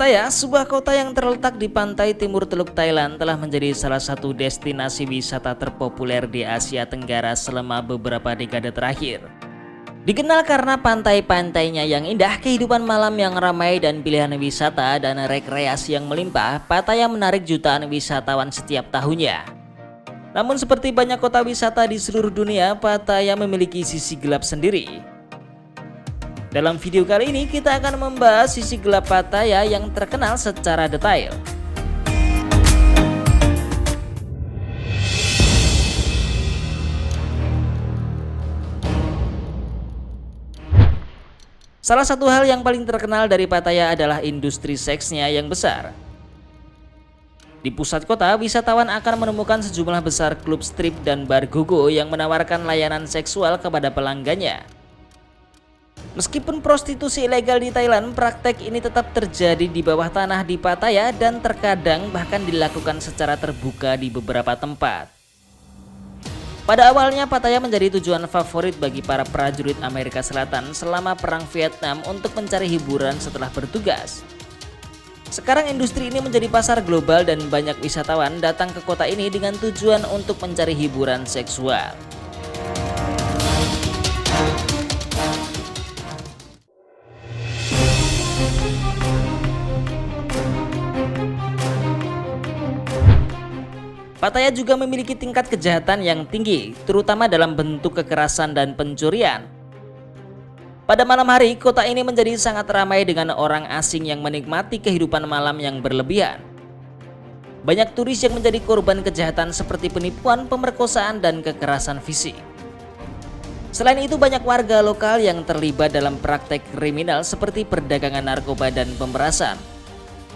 Pattaya, sebuah kota yang terletak di pantai timur Teluk Thailand, telah menjadi salah satu destinasi wisata terpopuler di Asia Tenggara selama beberapa dekade terakhir. Dikenal karena pantai-pantainya yang indah, kehidupan malam yang ramai, dan pilihan wisata dan rekreasi yang melimpah, Pattaya menarik jutaan wisatawan setiap tahunnya. Namun seperti banyak kota wisata di seluruh dunia, Pattaya memiliki sisi gelap sendiri. Dalam video kali ini kita akan membahas sisi gelap Pattaya yang terkenal secara detail. Salah satu hal yang paling terkenal dari Pattaya adalah industri seksnya yang besar. Di pusat kota, wisatawan akan menemukan sejumlah besar klub strip dan bar gogo yang menawarkan layanan seksual kepada pelanggannya. Meskipun prostitusi ilegal di Thailand, praktek ini tetap terjadi di bawah tanah di Pattaya dan terkadang bahkan dilakukan secara terbuka di beberapa tempat. Pada awalnya, Pattaya menjadi tujuan favorit bagi para prajurit Amerika Selatan selama Perang Vietnam untuk mencari hiburan setelah bertugas. Sekarang industri ini menjadi pasar global dan banyak wisatawan datang ke kota ini dengan tujuan untuk mencari hiburan seksual. Pattaya juga memiliki tingkat kejahatan yang tinggi, terutama dalam bentuk kekerasan dan pencurian. Pada malam hari, kota ini menjadi sangat ramai dengan orang asing yang menikmati kehidupan malam yang berlebihan. Banyak turis yang menjadi korban kejahatan seperti penipuan, pemerkosaan, dan kekerasan fisik. Selain itu, banyak warga lokal yang terlibat dalam praktek kriminal seperti perdagangan narkoba dan pemerasan.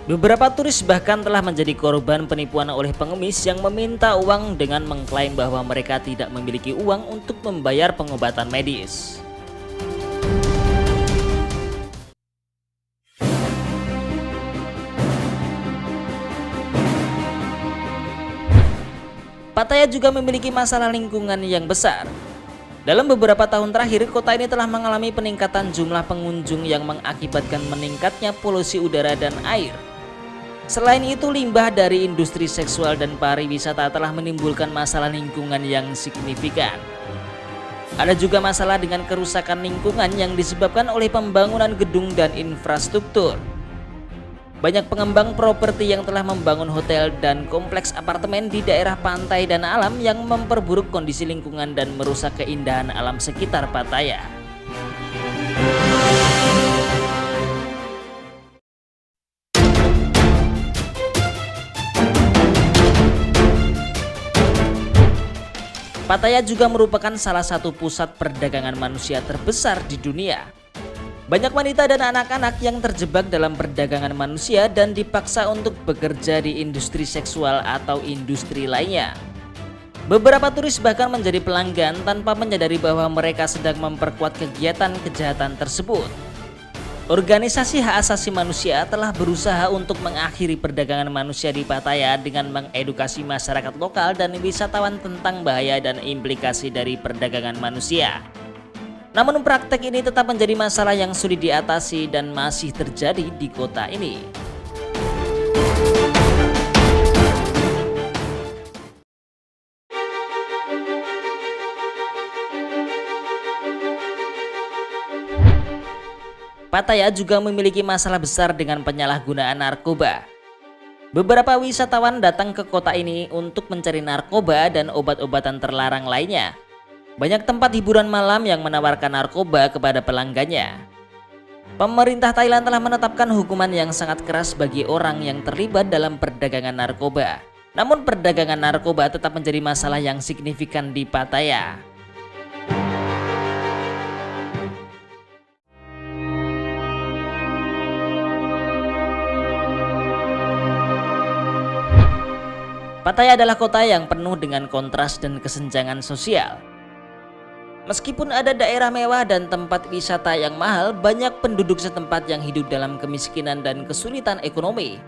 Beberapa turis bahkan telah menjadi korban penipuan oleh pengemis yang meminta uang dengan mengklaim bahwa mereka tidak memiliki uang untuk membayar pengobatan medis. Pattaya juga memiliki masalah lingkungan yang besar. Dalam beberapa tahun terakhir, kota ini telah mengalami peningkatan jumlah pengunjung yang mengakibatkan meningkatnya polusi udara dan air. Selain itu, limbah dari industri seksual dan pariwisata telah menimbulkan masalah lingkungan yang signifikan. Ada juga masalah dengan kerusakan lingkungan yang disebabkan oleh pembangunan gedung dan infrastruktur. Banyak pengembang properti yang telah membangun hotel dan kompleks apartemen di daerah pantai dan alam yang memperburuk kondisi lingkungan dan merusak keindahan alam sekitar Pattaya. Pattaya juga merupakan salah satu pusat perdagangan manusia terbesar di dunia. Banyak wanita dan anak-anak yang terjebak dalam perdagangan manusia dan dipaksa untuk bekerja di industri seksual atau industri lainnya. Beberapa turis bahkan menjadi pelanggan tanpa menyadari bahwa mereka sedang memperkuat kegiatan kejahatan tersebut. Organisasi hak asasi manusia telah berusaha untuk mengakhiri perdagangan manusia di Pattaya dengan mengedukasi masyarakat lokal dan wisatawan tentang bahaya dan implikasi dari perdagangan manusia. Namun praktek ini tetap menjadi masalah yang sulit diatasi dan masih terjadi di kota ini. Pattaya juga memiliki masalah besar dengan penyalahgunaan narkoba. Beberapa wisatawan datang ke kota ini untuk mencari narkoba dan obat-obatan terlarang lainnya. Banyak tempat hiburan malam yang menawarkan narkoba kepada pelanggannya. Pemerintah Thailand telah menetapkan hukuman yang sangat keras bagi orang yang terlibat dalam perdagangan narkoba. Namun perdagangan narkoba tetap menjadi masalah yang signifikan di Pattaya. Pattaya adalah kota yang penuh dengan kontras dan kesenjangan sosial. Meskipun ada daerah mewah dan tempat wisata yang mahal, banyak penduduk setempat yang hidup dalam kemiskinan dan kesulitan ekonomi.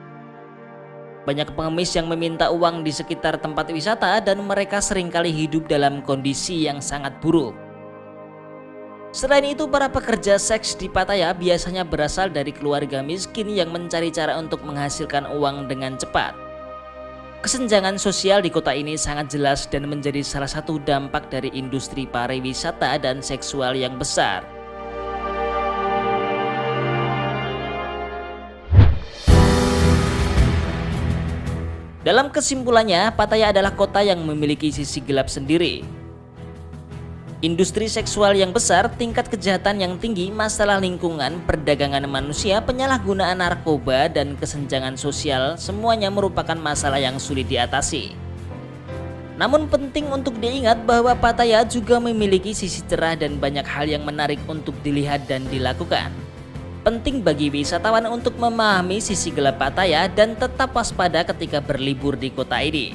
Banyak pengemis yang meminta uang di sekitar tempat wisata dan mereka seringkali hidup dalam kondisi yang sangat buruk. Selain itu, para pekerja seks di Pattaya biasanya berasal dari keluarga miskin yang mencari cara untuk menghasilkan uang dengan cepat. Kesenjangan sosial di kota ini sangat jelas dan menjadi salah satu dampak dari industri pariwisata dan seksual yang besar. Dalam kesimpulannya, Pattaya adalah kota yang memiliki sisi gelap sendiri. Industri seksual yang besar, tingkat kejahatan yang tinggi, masalah lingkungan, perdagangan manusia, penyalahgunaan narkoba, dan kesenjangan sosial semuanya merupakan masalah yang sulit diatasi. Namun penting untuk diingat bahwa Pattaya juga memiliki sisi cerah dan banyak hal yang menarik untuk dilihat dan dilakukan. Penting bagi wisatawan untuk memahami sisi gelap Pattaya dan tetap waspada ketika berlibur di kota ini.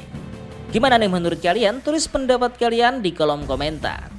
Gimana nih menurut kalian? Tulis pendapat kalian di kolom komentar.